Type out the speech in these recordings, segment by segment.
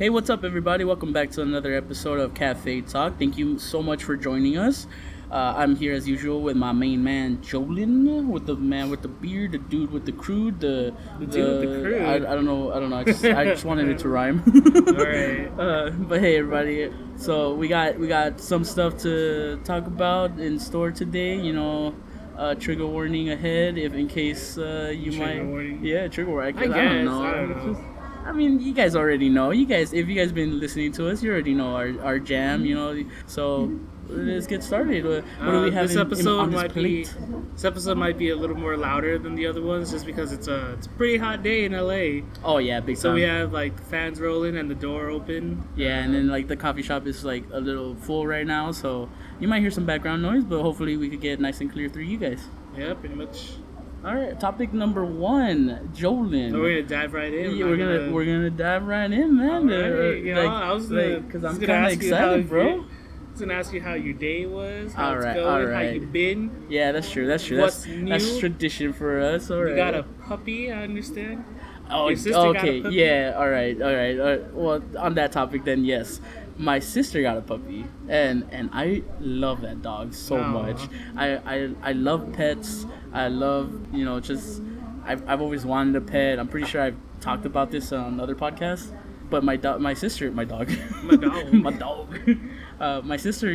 Hey, what's up, everybody? Welcome back to another episode of Cafetalk. Thank you so much for joining us. I'm here as usual with my main man, Jolen, with the man with the beard, the dude with the crude, the dude with the crude. I don't know. I just wanted it to rhyme. All right. But hey, everybody. So we got some stuff to talk about in store today. You know. Trigger warning ahead, if in case you Trigger warning? Yeah, trigger warning. I don't know. I mean, you guys already know. If you guys been listening to us, you already know our jam. You know, so let's get started. What do we have this episode on this might plate? This episode might be a little more louder than the other ones, just because it's a pretty hot day in LA. Oh yeah, big time. So we have like fans rolling and the door open. Yeah, and then like the coffee shop is like a little full right now, so you might hear some background noise, but hopefully we could get nice and clear through you guys. Yeah, pretty much. All right, topic number 1, Jolen. So we're gonna dive right in. Yeah, we're gonna dive right in, man. Right. Because I'm kind of excited, bro. I was gonna ask you how your day was, how all it's right, going, all right. how you been. Yeah, that's true. What's new? That's tradition for us. All right. You got a puppy, I understand. Oh, your sister got okay. a puppy? Yeah. All right. Well, on that topic, then yes. My sister got a puppy, and I love that dog so much. I love pets. I love, just I've always wanted a pet. I'm pretty sure I've talked about this on other podcasts. But my dog, my sister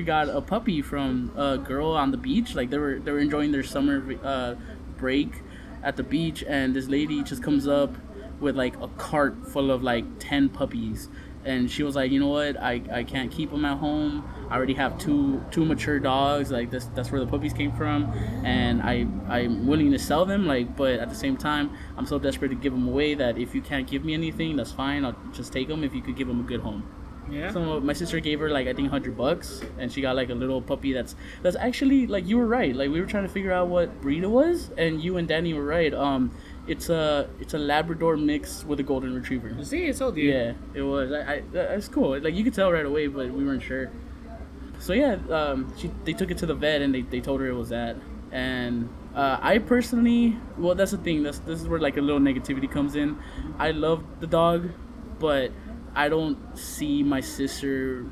got a puppy from a girl on the beach. Like they were enjoying their summer break at the beach, and this lady just comes up with like a cart full of like 10 puppies. And she was like, you know what? I can't keep them at home. I already have two mature dogs. Like that's where the puppies came from, and I'm willing to sell them. Like, but at the same time, I'm so desperate to give them away that if you can't give me anything, that's fine. I'll just take them if you could give them a good home. Yeah. So my sister gave her like I think $100, and she got like a little puppy that's actually like you were right. Like we were trying to figure out what breed it was, and you and Danny were right. It's a Labrador mix with a golden retriever. See, I told you. Yeah, it was. That's cool. Like you could tell right away, but we weren't sure. So yeah, they took it to the vet and they told her it was that. And I personally, well, that's the thing. This is where like a little negativity comes in. I love the dog, but I don't see my sister,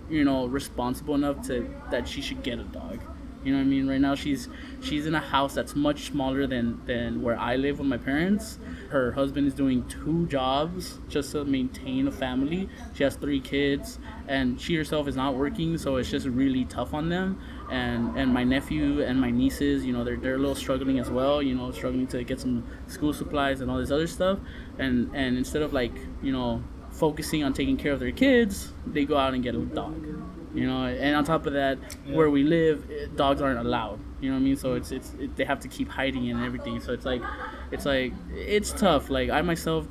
responsible enough that she should get a dog. You know what I mean? Right now she's in a house that's much smaller than where I live with my parents. Her husband is doing 2 jobs just to maintain a family. She has 3 kids, and she herself is not working, so it's just really tough on them. And my nephew and my nieces, they're a little struggling as well, struggling to get some school supplies and all this other stuff. And instead of like, focusing on taking care of their kids, they go out and get a dog. And on top of that, where we live, dogs aren't allowed. You know what I mean? So it's they have to keep hiding and everything. So it's tough. Like I myself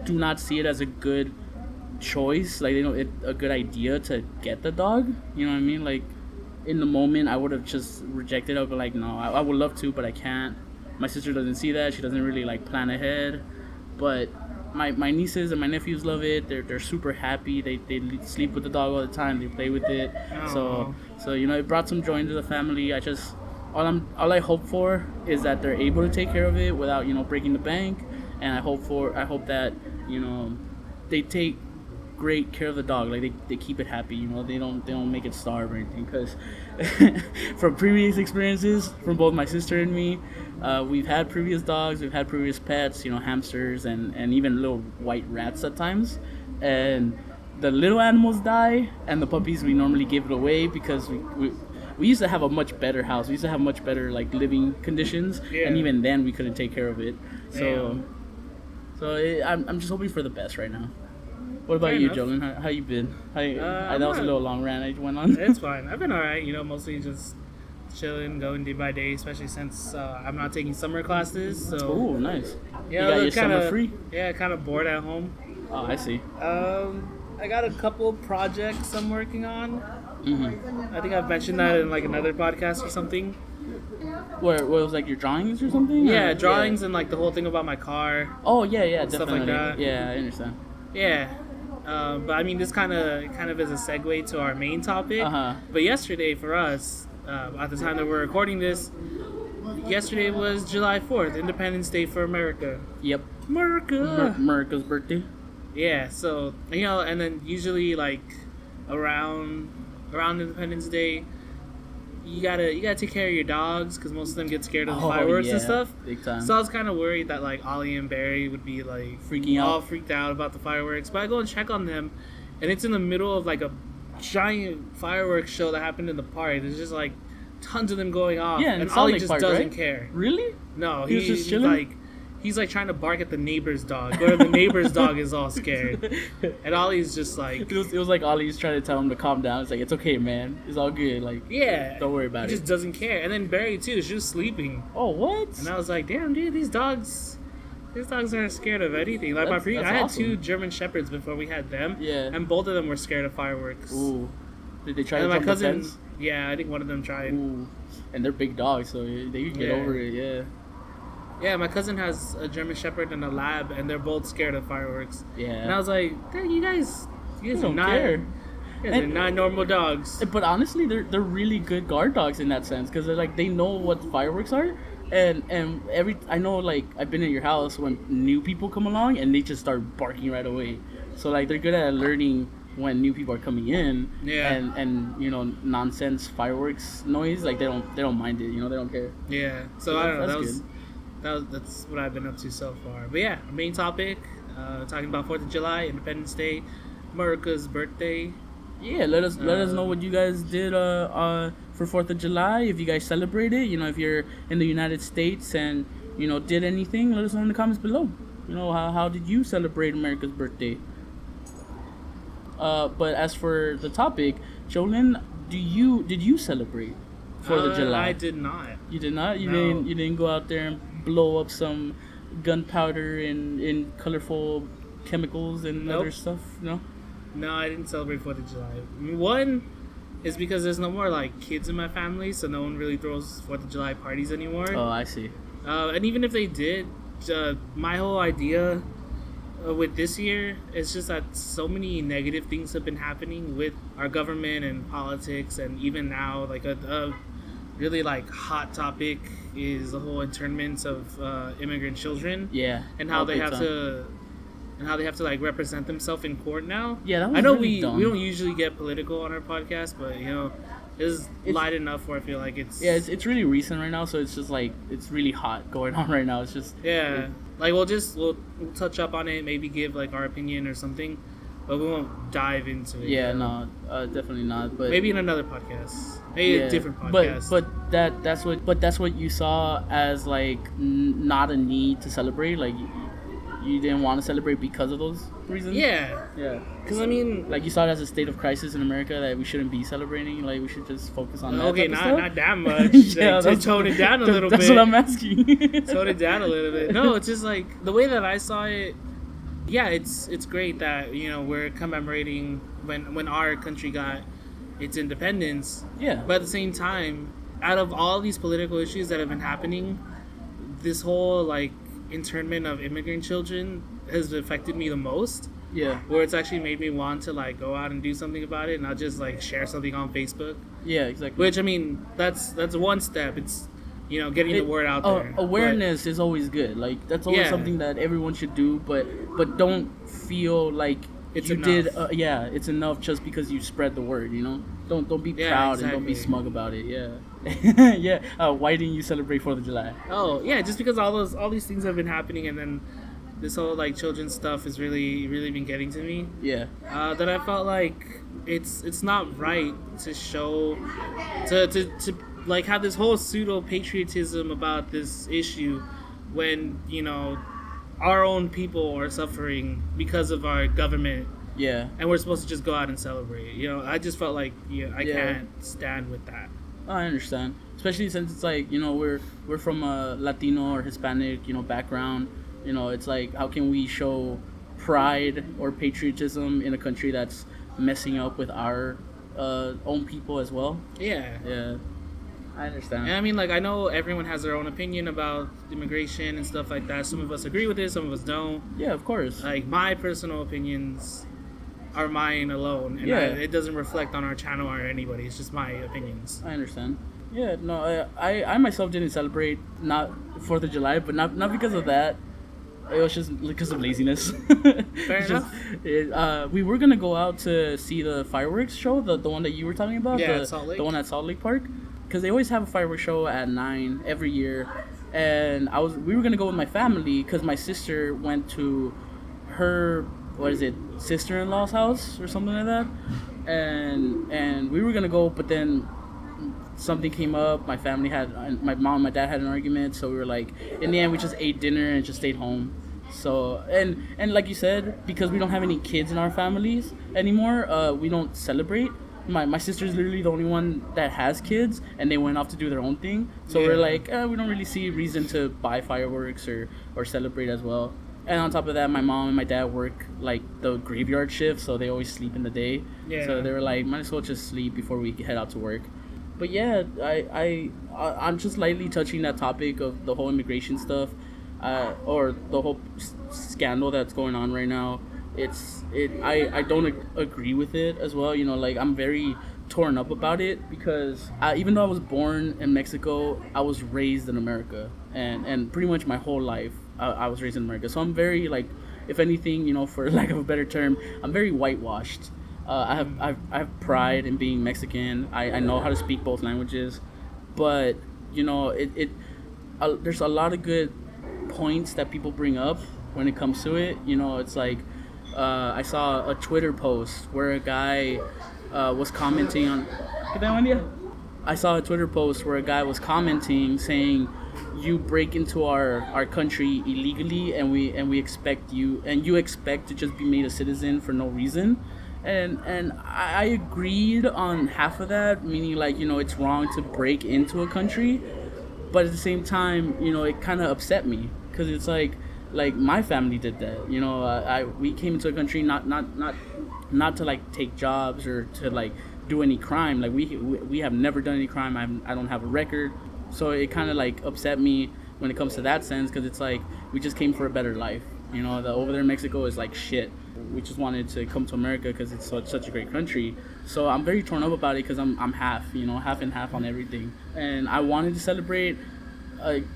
do not see it as a good choice. Like a good idea to get the dog. You know what I mean? Like in the moment, I would have just rejected it. I'd be like, no, I would love to, but I can't. My sister doesn't see that. She doesn't really like plan ahead, but. My nieces and my nephews love it. They're super happy. They sleep with the dog all the time. They play with it. So it brought some joy into the family. All I hope for is that they're able to take care of it without breaking the bank. And I hope that they take great care of the dog. Like they keep it happy. They don't make it starve or anything. Because from previous experiences from both my sister and me. We've had previous dogs, we've had previous pets, hamsters and even little white rats at times. And the little animals die, and the puppies, we normally give it away because we used to have a much better house. We used to have much better like living conditions, and even then we couldn't take care of it. I'm just hoping for the best right now. What about you, Jolen? How you been? That was a little long rant I went on. It's fine. I've been alright, mostly just chilling, going day by day, especially since I'm not taking summer classes. So oh, nice. Yeah, you got your summer free? Yeah, kind of bored at home. Oh, I see. I got a couple projects I'm working on. Mm-hmm. I think I've mentioned that in like another podcast or something. Where it was like your drawings or something? Yeah, drawings and like the whole thing about my car. Oh yeah, stuff definitely. like that. Yeah, I understand. Yeah. But I mean, this kind of is a segue to our main topic. Uh-huh. But yesterday for us, at the time that we're recording this, yesterday was July 4th, Independence Day for America. Yep. America. America's birthday. Yeah, so and then usually like around Independence Day, you gotta take care of your dogs because most of them get scared of the fireworks and stuff. Big time. So I was kind of worried that like Ollie and Barry would be like all freaked out about the fireworks. But I go and check on them, and it's in the middle of like a giant fireworks show that happened in the park. There's just like tons of them going off. Yeah, and Ollie just doesn't care. Really? No, He was just chilling? He's like trying to bark at the neighbor's dog, or the neighbor's dog is all scared, and Ollie's just like it was like Ollie's trying to tell him to calm down. It's like, it's okay, man. It's all good. Like, yeah, don't worry about it. He just doesn't care. And then Barry too, she was sleeping. Oh, what? And I was like, damn, dude, these dogs aren't scared of anything. Like I had awesome. 2 German Shepherds before we had them. Yeah. And both of them were scared of fireworks. Ooh. Did they try and to jump the fence? Yeah, I think one of them tried. Ooh. And they're big dogs, so they could get over it. Yeah. Yeah, my cousin has a German Shepherd and a Lab, and they're both scared of fireworks. Yeah. And I was like, dang, you guys don't care. You guys are not normal dogs. But honestly, they're really good guard dogs in that sense, because they know what fireworks are, and I know, like, I've been at your house when new people come along and they just start barking right away. So like they're good at learning when new people are coming in. Yeah. And nonsense fireworks noise, like they don't mind it. They don't care. Yeah. So I don't know. That's good. That's what I've been up to so far. But yeah, our main topic, talking about 4th of July, Independence Day, America's birthday. Yeah, let us know what you guys did for 4th of July. If you guys celebrate it, if you're in the United States and did anything, let us know in the comments below. How did you celebrate America's birthday? But as for the topic, Jolen, did you celebrate 4th of July? I did not. You did not? No. You didn't go out there and blow up some gunpowder in colorful chemicals and Nope. other stuff? No? No, I didn't celebrate 4th of July. One is because there's no more like kids in my family, so no one really throws 4th of July parties anymore. Oh, I see. And even if they did, my whole idea with this year is just that so many negative things have been happening with our government and politics, and even now, like a really like hot topic is the whole internments of immigrant children. Yeah. And how they big have time. to like represent themselves in court now. Yeah, that was I know really dumb. we don't usually get political on our podcast, but it's light enough where I feel like it's it's really recent right now, so it's just like it's really hot going on right now. It's just like we'll touch up on it, maybe give like our opinion or something, but we won't dive into it. Yeah, no, definitely not. But maybe in another podcast, maybe a different podcast. But that's what you saw as like not a need to celebrate. Like you didn't want to celebrate because of those reasons. Yeah. Because I mean, like you saw it as a state of crisis in America that we shouldn't be celebrating. Like we should just focus on that. Okay, type of stuff. not that much. Yeah, like, to tone it down a little bit. That's what I'm asking. Tone it down a little bit. No, it's just like the way that I saw it. Yeah, it's great that we're commemorating when our country got its independence. Yeah. But at the same time, out of all these political issues that have been happening, this whole like internment of immigrant children has affected me the most. Yeah. Where it's actually made me want to like go out and do something about it, not just like share something on Facebook. Yeah, exactly. Which I mean, that's one step. It's getting the word out there. Awareness is always good. Like that's always something that everyone should do. But don't feel like it's you enough. did. It's enough just because you spread the word. Don't be proud and don't be smug about it. Yeah. Yeah. Why didn't you celebrate 4th of July? Oh yeah, just because all these things have been happening, and then this whole like children's stuff has really been getting to me. Yeah. That I felt like it's not right to show to like have this whole pseudo patriotism about this issue when our own people are suffering because of our government. Yeah. And we're supposed to just go out and celebrate. I just felt like I can't stand with that. I understand, especially since it's like we're from a Latino or Hispanic background. It's like, how can we show pride or patriotism in a country that's messing up with our own people as well? Yeah. I understand. And I mean, like, I know everyone has their own opinion about immigration and stuff like that. Some of us agree with it, some of us don't. Yeah, of course. Like, my personal opinions are mine alone, and it doesn't reflect on our channel or anybody. It's just my opinions. I understand. Yeah, no, I myself didn't celebrate not 4th of July, but not because of that. It was just because of laziness. Fair enough. We were gonna go out to see the fireworks show, the one that you were talking about, Yeah, at Salt Lake. the one at Salt Lake Park, because they always have a fireworks show at 9 every year, and we were gonna go with my family because my sister went to her sister-in-law's house or something like that, and we were gonna go, but then something came up. My mom and my dad had an argument, so we were like, in the end, we just ate dinner and just stayed home. So and like you said, because we don't have any kids in our families anymore, we don't celebrate. My sister's literally the only one that has kids, and they went off to do their own thing. So we're like, we don't really see a reason to buy fireworks or celebrate as well. And on top of that, my mom and my dad work like the graveyard shift, so they always sleep in the day. Yeah. So they were like, might as well just sleep before we head out to work. But yeah, I'm just lightly touching that topic of the whole immigration stuff, or the whole scandal that's going on right now. I don't agree with it as well. You know, like I'm very torn up about it because even though I was born in Mexico, I was raised in America, and pretty much my whole life I was raised in America. So I'm very like, if anything, you know, for lack of a better term, I'm very whitewashed. I have pride in being Mexican. I know how to speak both languages, but you know there's a lot of good points that people bring up when it comes to it. You know, it's like I saw a Twitter post where a guy was commenting on. I saw a Twitter post where a guy was commenting saying, you break into our country illegally and we expect you to just be made a citizen for no reason. And I agreed on half of that, meaning like, you know, it's wrong to break into a country, but at the same time, you know, it kind of upset me because it's like my family did that. You know, we came into a country not to like take jobs or to like do any crime. Like we have never done any crime. I don't have a record, so it kind of like upset me when it comes to that sense because it's like we just came for a better life. You know, over there in Mexico is like shit. We just wanted to come to America because it's such a great country. So I'm very torn up about it because I'm half and half on everything. And I wanted to celebrate,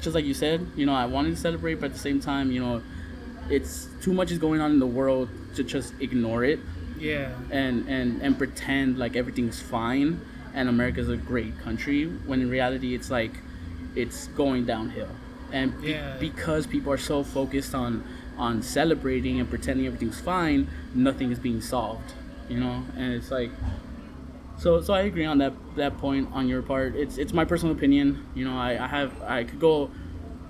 just like you said, you know, I wanted to celebrate, but at the same time, you know, it's too much is going on in the world to just ignore it. Yeah. And pretend like everything's fine and America's a great country when in reality it's like it's going downhill. And because people are so focused on celebrating and pretending everything's fine, nothing is being solved, you know. And it's like, so I agree on that point on your part. It's my personal opinion, you know. I could go,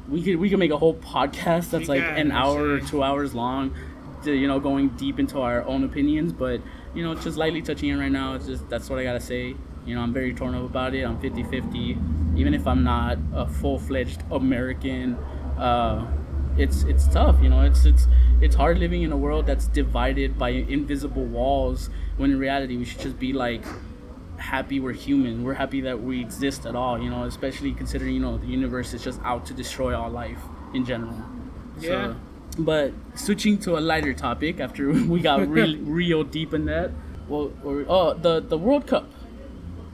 we could make a whole podcast that's like an hour or 2 hours long, to, you know, going deep into our own opinions. But you know, just lightly touching it right now, it's just that's what I gotta say. You know, I'm very torn up about it. I'm 50-50, even if I'm not a full-fledged American. It's tough, you know. It's hard living in a world that's divided by invisible walls. When in reality, we should just be like happy we're human. We're happy that we exist at all, you know. Especially considering, you know, the universe is just out to destroy all life in general. Yeah. So, but switching to a lighter topic after we got real deep in that. Well, the World Cup.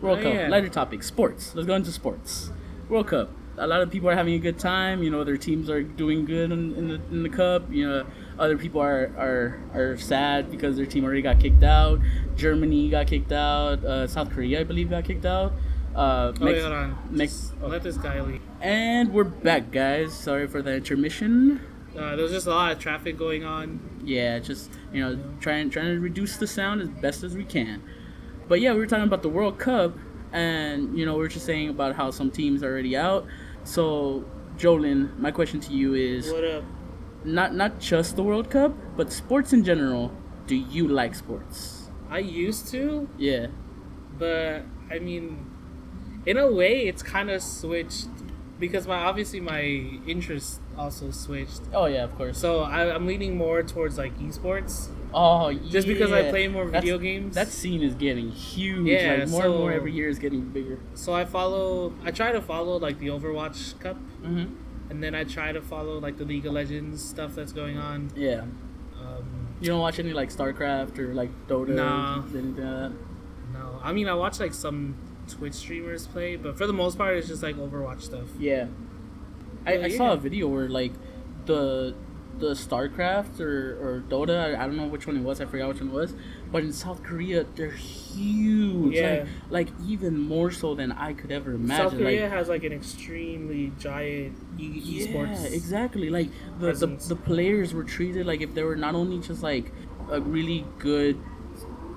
Yeah. Lighter topic. Sports. Let's go into sports. World Cup. A lot of people are having a good time. You know, their teams are doing good in the cup. You know, other people are sad because their team already got kicked out. Germany got kicked out. South Korea, I believe, got kicked out. Hold on. Let this guy leave. And we're back, guys. Sorry for the intermission. There was just a lot of traffic going on. Yeah, just, you know, trying to reduce the sound as best as we can. But yeah, we were talking about the World Cup, and you know, we were just saying about how some teams are already out. So, Jolen, my question to you is, What up? Not just the World Cup, but sports in general. Do you like sports? I used to. Yeah. But I mean, in a way, it's kind of switched because my interest also switched. Oh yeah, of course. So I'm leaning more towards like esports. Oh yeah. Just because I play more video games. That scene is getting huge. Yeah, like more and more every year is getting bigger. So I try to follow like the Overwatch Cup. Mm-hmm. And then I try to follow like the League of Legends stuff that's going on. Yeah. You don't watch any like StarCraft or like Dota? No. Anything like that? No. I mean, I watch like some Twitch streamers play, but for the most part, it's just like Overwatch stuff. Yeah. I saw a video where like the the StarCraft or Dota. I don't know which one it was. I forgot which one it was. But in South Korea, they're huge. Yeah. Like even more so than I could ever imagine. South Korea has like an extremely giant esports. Yeah, exactly. Like the presence. players were treated like if they were not only just like a really good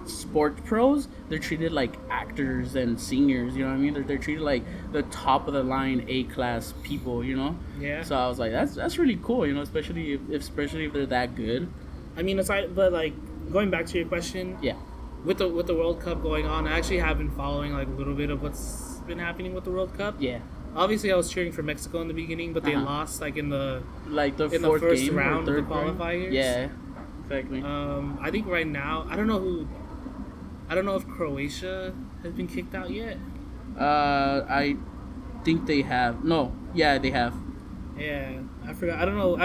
sport pros, they're treated like actors and singers. You know what I mean? They're treated like the top of the line A class people. You know. Yeah. So I was like, that's really cool. You know, especially if they're that good. I mean, but like going back to your question, Yeah. with the World Cup going on, I actually have been following like a little bit of what's been happening with the World Cup. Yeah. Obviously, I was cheering for Mexico in the beginning, but they Uh-huh. lost like in the in the first game round or of the third round? qualifiers. Yeah. Exactly. I think right now, I don't know if Croatia has been kicked out yet. I think they have. No. Yeah, they have. Yeah, I forgot. I don't know.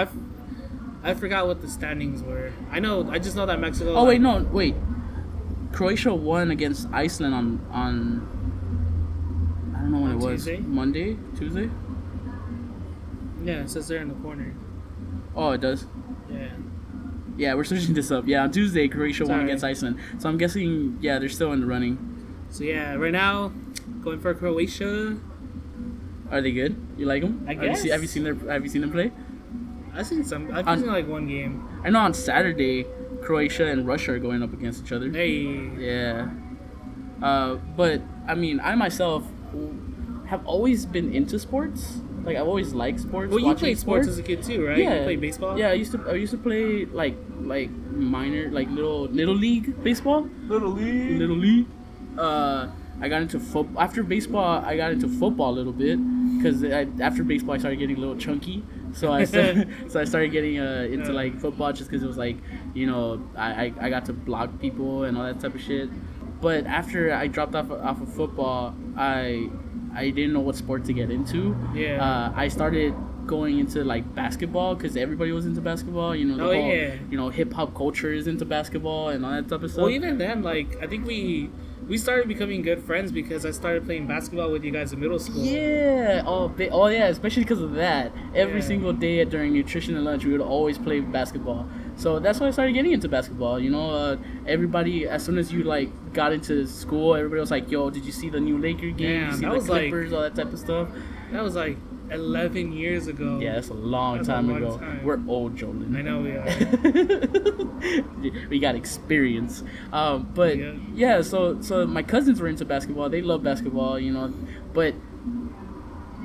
I forgot what the standings were. I just know that Mexico. Oh wait, no, wait. Croatia won against Iceland on I don't know when On it was. Tuesday? Monday, Tuesday. Yeah, it says there in the corner. Oh, it does. Yeah. Yeah, we're switching this up. Yeah, on Tuesday, Croatia won Sorry. against Iceland. So I'm guessing, yeah, they're still in the running. So yeah, right now, going for Croatia. Are they good? You like them? I guess. Have you seen them play? I've seen like one game. I know on Saturday, Croatia and Russia are going up against each other. Hey. Yeah. But I mean, I myself have always been into sports. Like I've always liked sports. Well, you watching played sports as a kid too, right? Yeah. You played baseball. Yeah, I used to play like minor, like little league baseball. Little league. I got into football after baseball. I got into football a little bit because after baseball I started getting a little chunky. So I started getting into like football just because it was like, you know, I got to block people and all that type of shit. But after I dropped off of football, I didn't know what sport to get into. Yeah. I started going into like basketball because everybody was into basketball. You know, the whole, you know, hip hop culture is into basketball and all that type of stuff. Well, even then, like I think we started becoming good friends because I started playing basketball with you guys in middle school. Yeah. Oh yeah. Especially because of that. Every single day during nutrition and lunch, we would always play basketball. So that's why I started getting into basketball. You know, everybody, as soon as you like got into school, everybody was like, "Yo, did you see the new Laker game? Did you see the Clippers? All that type of stuff." That was like 11 years ago. Yeah, that's a long time ago. We're old, Jolen. I know we are. We got experience. But yeah, so my cousins were into basketball. They love basketball, you know. But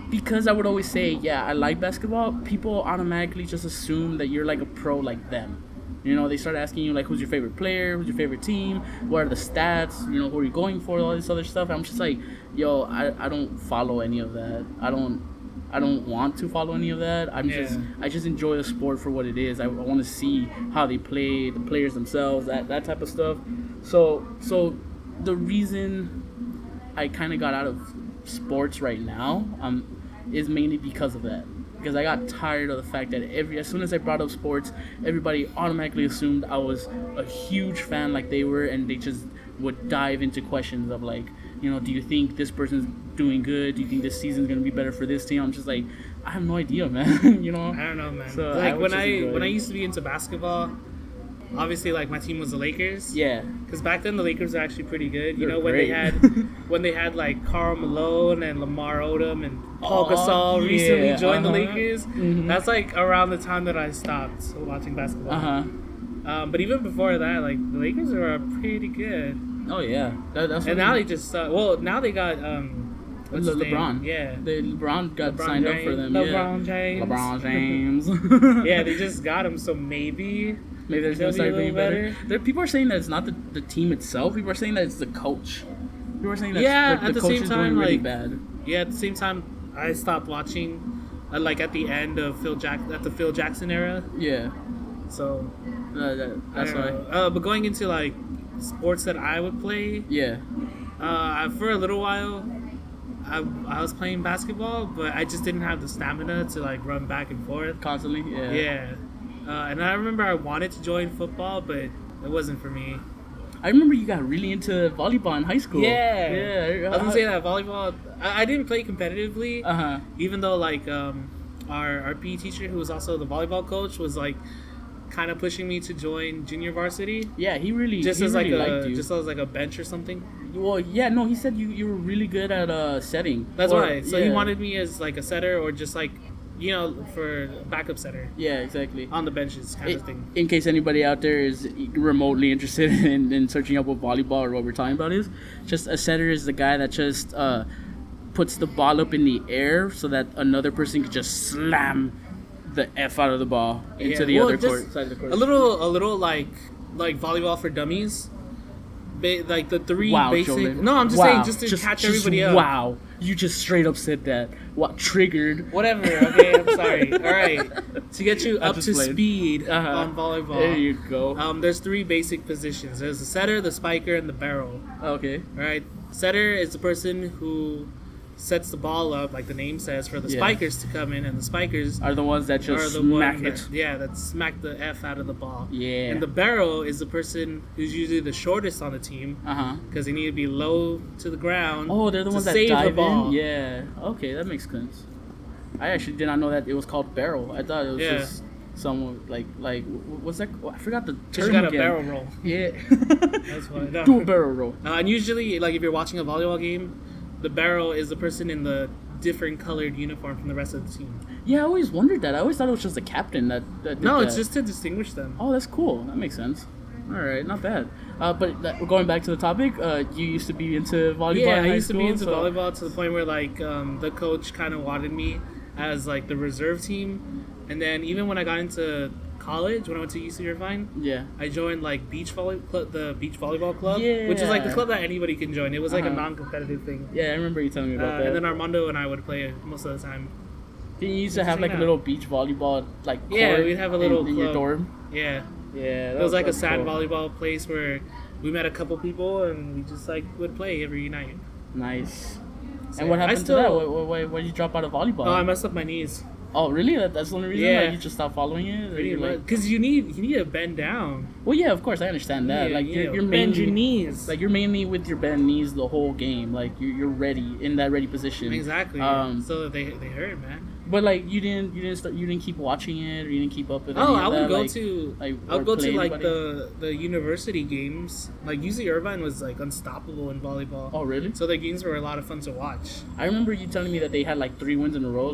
because I would always say, yeah, I like basketball, people automatically just assume that you're like a pro like them. You know, they start asking you, like, who's your favorite player? Who's your favorite team? What are the stats? You know, who are you going for? All this other stuff. I'm just like, yo, I don't follow any of that. I don't want to follow any of that. I just enjoy the sport for what it is. I want to see how they play, the players themselves, that type of stuff. So the reason I kind of got out of sports right now is mainly because of that. Because I got tired of the fact that as soon as I brought up sports, everybody automatically assumed I was a huge fan like they were, and they just would dive into questions of like, you know, do you think this person's doing good? Do you think this season's gonna be better for this team? I'm just like, I have no idea, man. You know? I don't know, man. So like when I used to be into basketball, obviously like my team was the Lakers. Yeah. Because back then the Lakers were actually pretty good. You know, when great. they had like Karl Malone and Lamar Odom and Paul Gasol recently joined the Lakers. Mm-hmm. That's like around the time that I stopped watching basketball. But even before that, like the Lakers are pretty good. Oh yeah, that's. And now they just now they got what's his LeBron. name? Yeah, LeBron got signed up for them. LeBron James. LeBron James. Yeah, they just got him, so maybe they're gonna start being better. People are saying that it's not the team itself. People are saying that it's the coach. People are saying that the coach is doing really bad. Yeah, at the same time, I stopped watching, like at the end of Phil Jackson era. Yeah. So that's why. But going into like sports that I would play. Yeah. For a little while, I was playing basketball, but I just didn't have the stamina to like run back and forth constantly. Yeah. Yeah. And I remember I wanted to join football, but it wasn't for me. I remember you got really into volleyball in high school. Yeah. I was gonna say that volleyball. I didn't play competitively. Even though like our PE teacher, who was also the volleyball coach, was like kind of pushing me to join junior varsity. Yeah, he really Just he as really like liked you. just as like a bench or something. Well, yeah, no, he said you were really good at setting. That's Or- why. So he yeah. wanted me as like a setter or just like, for backup setter Yeah, exactly. on the benches kind of thing. In case anybody out there is remotely interested in searching up what volleyball or what we're talking about is, just a setter is the guy that just puts the ball up in the air so that another person can just slam the F out of the ball into the other court, side of the court. A little like volleyball for dummies. Like the three Wow, basic. Jolen. No, I'm just Wow. saying just to catch everybody up. Wow, you just straight up said that. What triggered? Whatever. Okay, I'm sorry. All right, to get you I up just to played. speed Uh-huh. on volleyball. There you go. There's three basic positions. There's the setter, the spiker, and the barrel. Okay. All right. Setter is the person who sets the ball up, like the name says, for the Yeah. spikers to come in, and the spikers Are the ones that are just the smack ones it. that smack the F out of the ball. Yeah. And the barrel is the person who's usually the shortest on the team Uh-huh. because they need to be low to the ground. Oh, they're the to ones that save dive the ball. in? Yeah. Okay, that makes sense. I actually did not know that it was called barrel. I thought it was Yeah. just someone like what's that? I forgot the Because term you got a again. barrel roll. Yeah. That's why. No. Do a barrel roll. And usually, like if you're watching a volleyball game, the barrel is the person in the different colored uniform from the rest of the team. Yeah, I always wondered that. I always thought it was just the captain that did No, that. it's just to distinguish them. Oh, that's cool. That makes sense. All right, not bad. But going back to the topic, you used to be into volleyball. Yeah, in I high used to be school, into so- volleyball to the point where like the coach kind of wanted me as like the reserve team, and then even when I got into college, when I went to UC Irvine, Yeah. I joined like the beach volleyball club, which is like the Yeah. club that anybody can join. It was like a Uh-huh. non-competitive thing. Yeah, I remember you telling me about that. And then Armando and I would play most of the time. Didn't you used to just have like hang a out. little beach volleyball like Yeah, court we'd have a little in your club. dorm? Yeah, Yeah, it was like a that's sand cool. volleyball place where we met a couple people and we just like would play every night. Nice. So, And what I happened still- to that? Why did you drop out of volleyball? Oh, I messed up my knees. Oh, really? That's the only reason? Yeah. Like, you just stopped following it? Or Pretty you're much, like, because you need to bend down. well, yeah, of course, I understand that. Yeah, Like, you you're bend your mainly knees. like you're mainly with your bent knees the whole game. Like you're ready in that ready position. Exactly. Um, So they hurt, man. But like you didn't keep watching it, or you didn't keep up with. Oh, any of I would that, go like, to like, I would or go to play like anybody? the university games. Like UC Irvine was like unstoppable in volleyball. Oh, really? So the games were a lot of fun to watch. I remember you telling me that they had like 3 wins in a row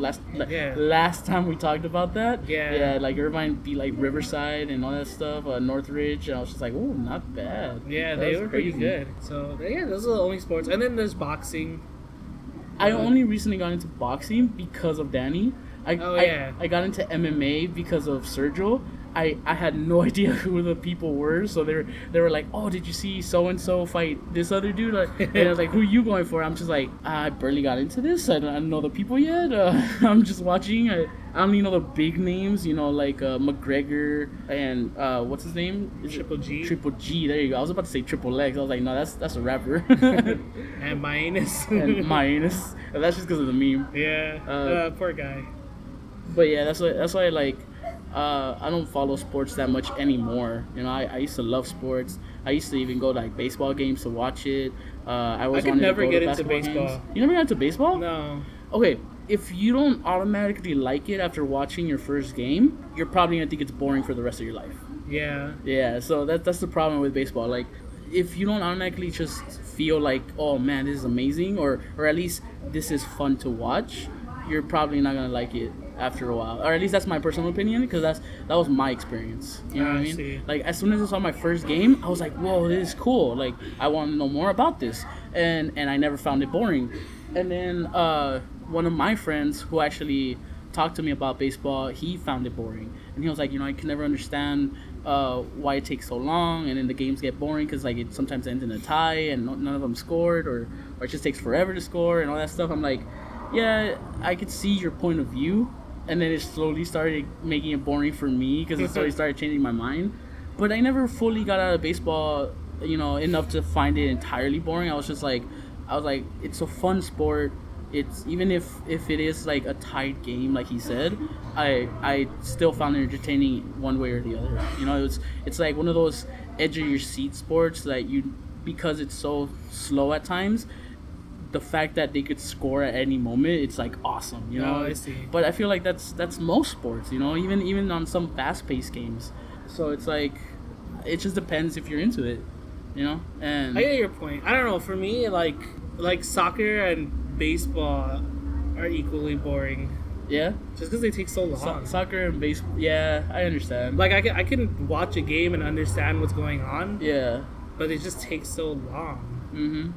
Yeah. last time we talked about that. Yeah. Yeah, like Irvine beat like Riverside and all that stuff, Northridge, and I was just like, oh, not bad. Yeah, That they was were pretty crazy. good. So yeah, those are the only sports. And then there's boxing. I only recently got into boxing because of Danny. Oh, yeah. I got into MMA because of Sergio. I had no idea who the people were, so they were like, "Oh, did you see so and so fight this other dude?" And I was like, "Who are you going for?" I'm just like, "I barely got into this. I don't know the people yet. I'm just watching. I only know the big names, like McGregor and what's his name? Is it Triple G. Triple G. There you go. I was about to say Triple X. I was like, no, that's a rapper. And my anus. And minus. That's just because of the meme. Yeah. Poor guy. But yeah, that's why like I don't follow sports that much anymore. I used to love sports. I used to even go to like baseball games to watch it. I always I could wanted never to go get to into basketball baseball. games. You never got into baseball? No. Okay, if you don't automatically like it after watching your first game, you're probably gonna think it's boring for the rest of your life. Yeah. Yeah, so that's the problem with baseball. Like, if you don't automatically just feel like, oh man, this is amazing, or at least this is fun to watch, you're probably not gonna like it after a while. Or at least that's my personal opinion, because that was my experience. You know what I mean? see. Like, as soon as I saw my first game, I was like, whoa, this is cool. Like, I want to know more about this, and I never found it boring. And then one of my friends who actually talked to me about baseball, he found it boring, and he was like, I can never understand why it takes so long, and then the games get boring because like it sometimes ends in a tie and none of them scored, or it just takes forever to score and all that stuff. I'm like, yeah, I could see your point of view, and then it slowly started making it boring for me because it slowly started changing my mind. But I never fully got out of baseball, enough to find it entirely boring. I was like, it's a fun sport. It's even if it is like a tight game, like he said, I still found it entertaining one way or the other. It's like one of those edge of your seat sports that because it's so slow at times, the fact that they could score at any moment, it's like awesome, you know. Oh, I see. But I feel like that's most sports, you know, even on some fast-paced games. So it's like it just depends if you're into it, you know. And I get your point. I don't know. For me, like soccer and baseball are equally boring. yeah, Just because they take so long. soccer and baseball. Yeah, I understand. Like I can watch a game and understand what's going on, Yeah. but it just takes so long. Mm-hmm.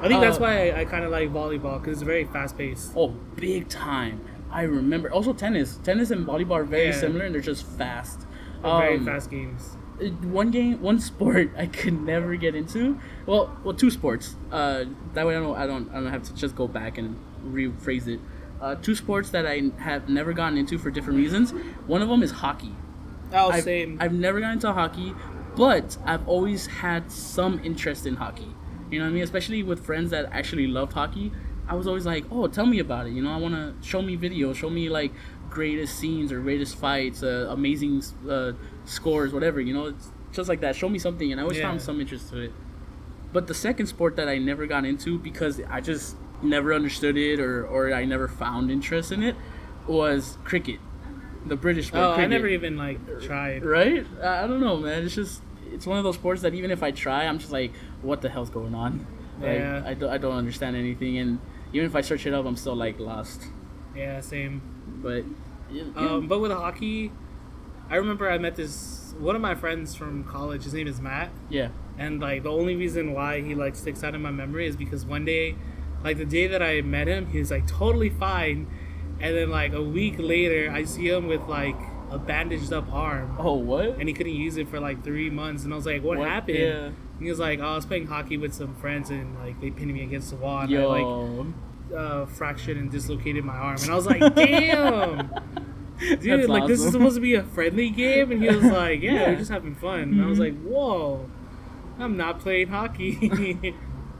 I think that's why I kind of like volleyball because it's very fast paced. Oh, big time. I remember. Also, tennis. Tennis and volleyball are very Yeah. similar, and they're just fast. Very fast games. One sport I could never get into. Well, two sports. That way I don't have to just go back and rephrase it. Two sports that I have never gotten into for different reasons. One of them is hockey. Oh, same. I've never gotten into hockey, but I've always had some interest in hockey. You know what I mean? Especially with friends that actually loved hockey. I was always like, oh, tell me about it. You know, I want to show me videos, show me like greatest scenes or greatest fights, amazing scores, whatever. You know, it's just like that. Show me something, and I always found some interest to it. But the second sport that I never got into because I just never understood it or I never found interest in it was cricket, the British sport. Oh, cricket. I never even like tried. Right? I don't know, man. It's one of those sports that even if I try, I'm just like, what the hell's going on? Like, Yeah. I don't understand anything, and even if I search it up, I'm still like lost. Yeah, same. But yeah, But with hockey, I remember I met one of my friends from college. His name is Matt, yeah. and like the only reason why he like sticks out in my memory is because one day, like the day that I met him, he was like totally fine, and then like a week later, I see him with like a bandaged up arm. Oh, what? And he couldn't use it for like 3 months, and I was like, "What happened?" Yeah. And he was like, "Oh, I was playing hockey with some friends, and like they pinned me against the wall, and Yo. I like fractured and dislocated my arm." And I was like, "Damn, dude! That's like this is awesome. supposed to be a friendly game," and he was like, "Yeah, Yeah. we're just having fun." And I was like, "Whoa, I'm not playing hockey."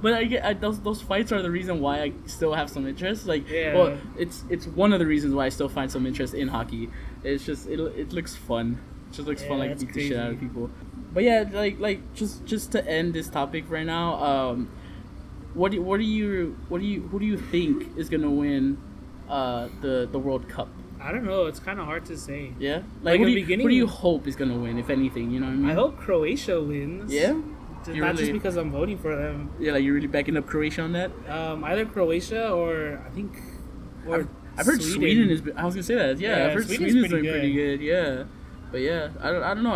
But those fights are the reason why I still have some interest. Like, Yeah. well, it's one of the reasons why I still find some interest in hockey. It's just it looks fun. It just looks fun, Yeah, like that's beat the shit out of crazy. people. But yeah, like just to end this topic right now, who do you think is gonna win the World Cup? I don't know. It's kind of hard to say. Yeah, Like, who in do the you, beginning- who do you hope is gonna win, if anything? You know what I mean? I hope Croatia wins. Yeah. Not You just really- because I'm voting for them. Yeah, like you're really backing up Croatia on that. Either Croatia or I think. Or I've heard Sweden is. I was gonna say that. Yeah, Yeah, I've heard Sweden's Sweden's pretty doing pretty good. Yeah, but yeah, I don't know.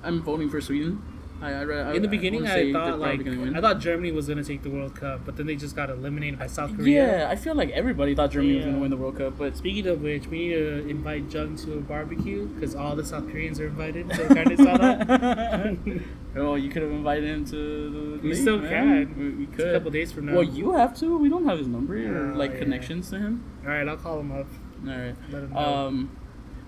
I'm voting for Sweden. In the beginning, wanna say I they're thought probably gonna win. I thought Germany was gonna take the World Cup, but then they just got eliminated by South Korea. Yeah, I feel like everybody thought Germany was Yeah. gonna win the World Cup, but Speaking of which, we need to invite Jung to a barbecue because all the South Koreans are invited. So carne asada. oh, you could have invited him to the. We league, still man. can. We It's could. a couple days from now. Well, you have to. We don't have his number or Oh, like yeah. connections to him. All right, I'll call him up. All right. Let him know.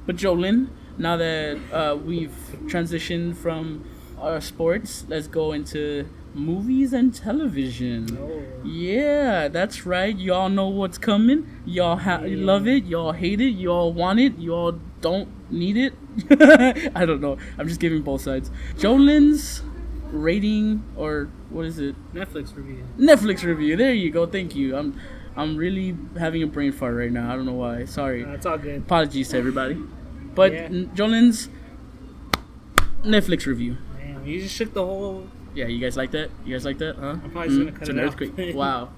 But Jolen, now that we've transitioned from our sports, let's go into movies and television. Oh. Yeah, that's right. Y'all know what's coming. Y'all love it. Y'all hate it. Y'all want it. Y'all don't need it. I don't know. I'm just giving both sides. Jolen's rating, or what is it? Netflix review. Netflix review. There you go. Thank you. I'm really having a brain fart right now. I don't know why. Sorry. It's all good. Apologies to everybody. But Yeah. Jolen's Netflix review. Man, you just shook the whole. Yeah, you guys like that? You guys like that? Huh? I'm probably just gonna cut It's an it out. earthquake. Wow.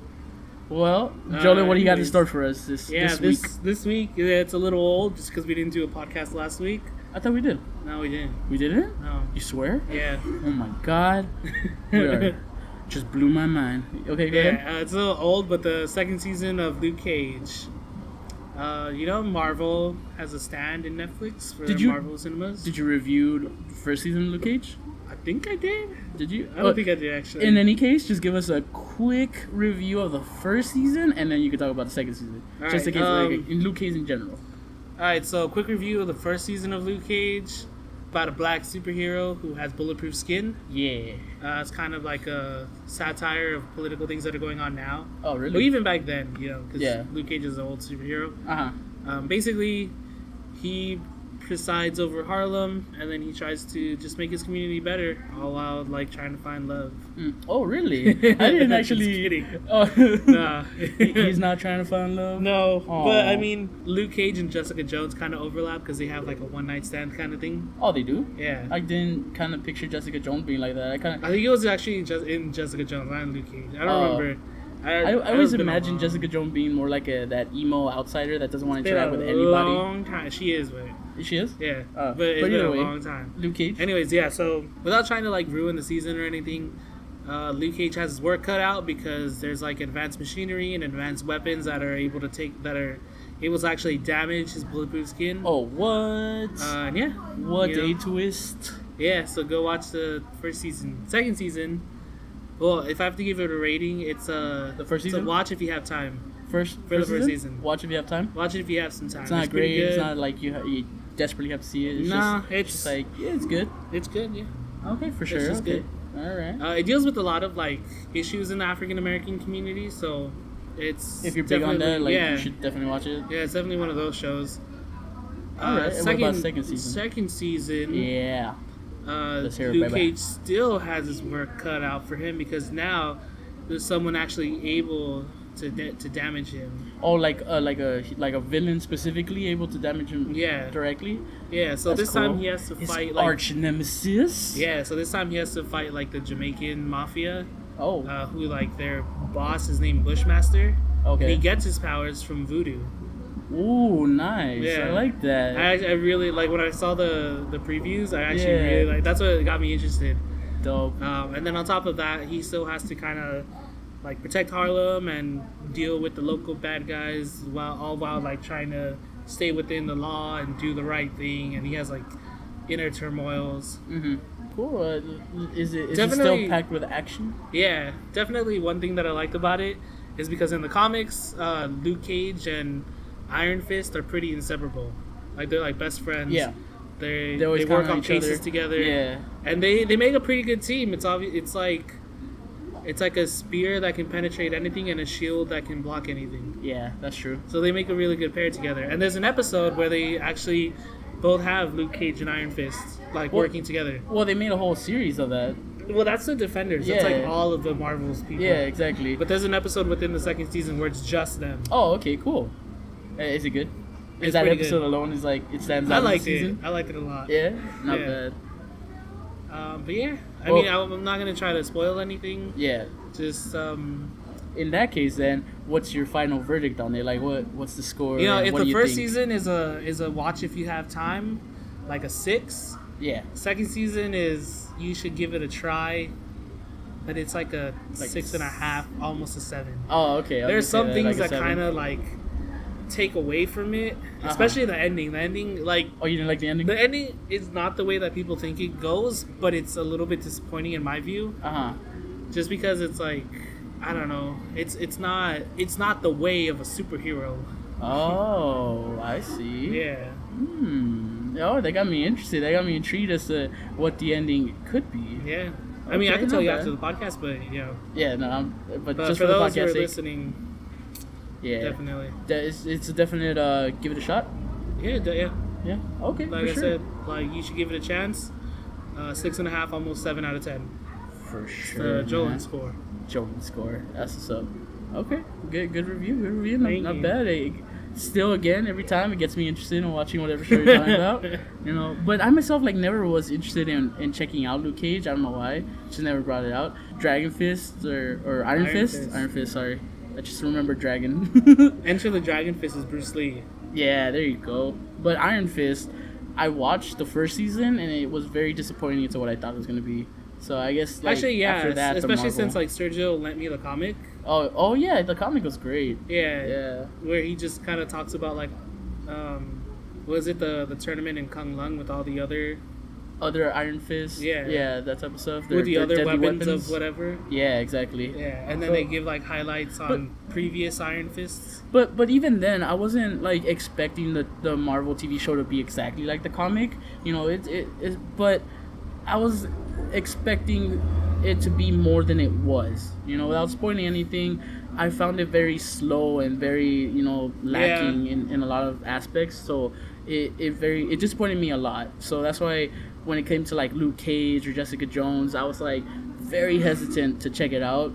Well, Jolen, what do you got in anyways. store for us this week? This week it's a little old just because we didn't do a podcast last week. I thought we did. No, we didn't. We didn't? No. You swear? Yeah. Oh my god. We are- just blew my mind. Okay, go ahead. Yeah, it's a little old, but the second season of Luke Cage. Marvel has a stand in Netflix for Did you- Marvel cinemas. Did you review the first season of Luke Cage? I think I did. Did you? I don't think I did actually. In any case, just give us a quick review of the first season, and then you can talk about the second season. All Just in right, case, like, in Luke Cage in general. All right, so quick review of the first season of Luke Cage. About a black superhero who has bulletproof skin. Yeah. It's kind of like a satire of political things that are going on now. Oh, But really? even back then, because Yeah. Luke Cage is an old superhero. Uh huh. Basically, he presides over Harlem, and then he tries to just make his community better, all while like trying to find love. Oh, really? I didn't actually. Just kidding. Oh, Nah. he's not trying to find love. No, Aw. but I mean, Luke Cage and Jessica Jones kind of overlap because they have like a one night stand kind of thing. Oh, they do. Yeah, I didn't kind of picture Jessica Jones being like that. I kind of. I think it was actually just in Jessica Jones, not in Luke Cage. I don't Oh. remember. I always imagine Jessica Jones being more like that emo outsider that doesn't want to interact with anybody. Long time. She is, but She is? yeah, Oh. but it's been either a way, long time. Luke Cage. Anyways, yeah. So without trying to like ruin the season or anything, Luke Cage has his work cut out because there's like advanced machinery and advanced weapons that are able to actually damage his bulletproof skin. Oh, what? And yeah. What you a know. twist. Yeah, so go watch the first season. Second season, well, if I have to give it a rating, it's The first it's a season? watch if you have time. For the first season. Watch if you have time. Watch it if you have some time. It's not pretty great. It's good. not like you desperately have to see it. It's Nah, just, it's just like, yeah, it's good. It's good, yeah. Okay, for sure. just Okay. good. All right. It deals with a lot of like issues in the African American community, so it's If you're big on that, definitely- like, yeah, you should definitely watch it. yeah, it's definitely one of those shows. All right. And what about second season? Second season, Yeah. Let's hear it, Luke baby. Cage still has his work cut out for him because now there's someone actually able to damage him. Oh, like a villain specifically able to damage him Yeah. directly. Yeah, so That's this time cool. he has to His fight like arch nemesis. yeah, so this time he has to fight like the Jamaican mafia, Oh. who like their boss is named Bushmaster. And he Okay. gets his powers from voodoo. Ooh, nice. Yeah. I like that. I really like when I saw the previews. I actually Yeah. really like. That's what got me interested. Dope. And then on top of that, he still has to kind of like protect Harlem and deal with the local bad guys while like trying to stay within the law and do the right thing. And he has like inner turmoils. Mm-hmm. Cool. Is it Definitely- still packed with action? Yeah, definitely one thing that I liked about it is because in the comics, Luke Cage and Iron Fist are pretty inseparable. Like they're like best friends. Yeah. They always work count on on each cases other. together. Yeah. And they make a pretty good team. It's obvious. It's like a spear that can penetrate anything and a shield that can block anything. Yeah, that's true. So they make a really good pair together. And there's an episode where they actually both have Luke Cage and Iron Fist like Well- working together. Well, they made a whole series of that. Well, that's the Defenders. That's Yeah. like all of the Marvel's people. Yeah, exactly. But there's an episode within the second season where it's just them. Oh, okay, cool. Is it good? It's Is that pretty episode good. alone is like it stands I out in the liked it. season? I liked it a lot. Yeah, not Yeah. bad. But yeah, I Well- mean, I'm not gonna try to spoil anything. Yeah. Just In that case, then, what's your final verdict on it? Like, what's the score? you know, and if what the do you first think? season is a watch if you have time, like a 6. Yeah. Second season is you should give it a try, but it's like a Like 6.5, almost a 7. Oh, okay. I was There's gonna some say things like a that 7. kind of like take away from it, especially the ending. The ending, like Oh, you didn't like the ending? the ending, is not the way that people think it goes, but it's a little bit disappointing in my view, Uh-huh. just because it's like I don't know, it's not the way of a superhero. Oh, I see. Yeah. Oh, they got me interested. They got me intrigued as to what the ending could be. Yeah. I mean, I Okay, can tell not you bad. after the podcast, but you know. Yeah, no, but But just for for the those who are podcast sake, listening, yeah, definitely. it's a definite. Give it a shot. Yeah, yeah. Yeah. Okay. Like for I sure. said, like you should give it a chance. 6.5, almost 7 out of 10. For sure. The Jolen man. score. Jolen score. That's what's up. Okay. Good review. Good review. Not, Thank not you. bad. Still, again, every time it gets me interested in watching whatever show you're talking about. You know, but I myself like never was interested in checking out Luke Cage. I don't know why. Just never brought it out. Dragon Fist or Iron Fist. Fist. Iron Fist. Sorry, I just remember Dragon. Enter the Dragon Fist is Bruce Lee. Yeah, there you go. But Iron Fist, I watched the first season and it was very disappointing to what I thought it was gonna be. So I guess like, Actually, yeah, after that, the especially Marvel- since like Sergio lent me the comic. oh yeah, the comic was great. Yeah. Yeah. Where he just kind of talks about like, was it the tournament in Kung Lung with all the other Other Iron Fist. Yeah. Yeah, that type of stuff. with the Their other deadly weapons of whatever. Yeah, exactly. Yeah, and then So- they give like highlights on previous Iron Fists. But even then, I wasn't like expecting the Marvel TV show to be exactly like the comic. You know, but I was expecting it to be more than it was. You know, without spoiling anything, I found it very slow and very lacking in a lot of aspects. So it disappointed me a lot. So that's why when it came to like Luke Cage or Jessica Jones, I was like very hesitant to check it out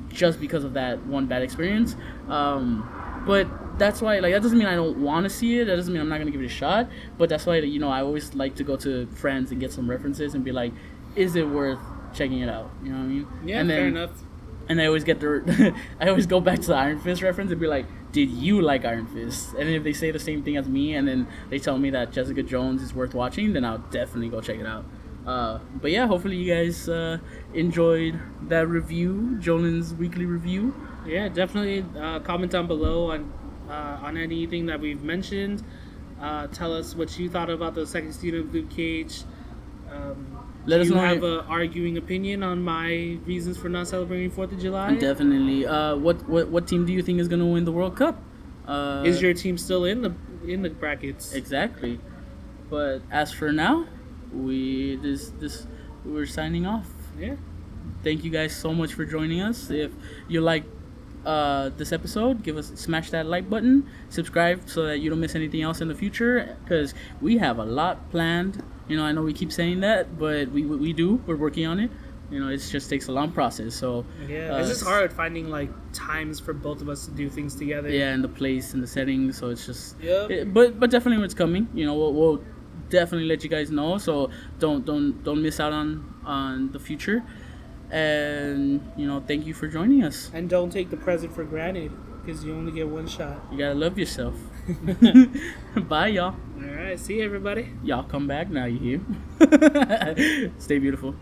just because of that one bad experience. But that's why, like, that doesn't mean I don't want to see it. That doesn't mean I'm not gonna give it a shot. But that's why, you know, I always like to go to friends and get some references and be like, is it worth checking it out? You know what I mean? Yeah, and then, fair enough. And I always get the, I always go back to the Iron Fist reference and be like, did you like Iron Fist? And if they say the same thing as me, and then they tell me that Jessica Jones is worth watching, then I'll definitely go check it out. But yeah, hopefully you guys enjoyed that review, Jolen's weekly review. Yeah, definitely comment down below on anything that we've mentioned. Tell us what you thought about the second season of Luke Cage. Let us Do you know have an arguing opinion on my reasons for not celebrating 4th of July? Definitely. What team do you think is gonna win the World Cup? Is your team still in the brackets? Exactly. But as for now, we're signing off. Yeah. Thank you guys so much for joining us. If you like this episode, smash that like button, subscribe so that you don't miss anything else in the future, because we have a lot planned. You know, I know we keep saying that, but we do. We're working on it. You know, it just takes a long process. So yeah, it's just hard finding like times for both of us to do things together. Yeah, and the place and the setting. So it's just Yep. but definitely it's coming. You know, we'll definitely let you guys know. So don't miss out on the future. And you know, thank you for joining us. And don't take the present for granted, because you only get one shot. You gotta love yourself. Bye, y'all. All right, see you, everybody. Y'all come back now. You hear? Stay beautiful.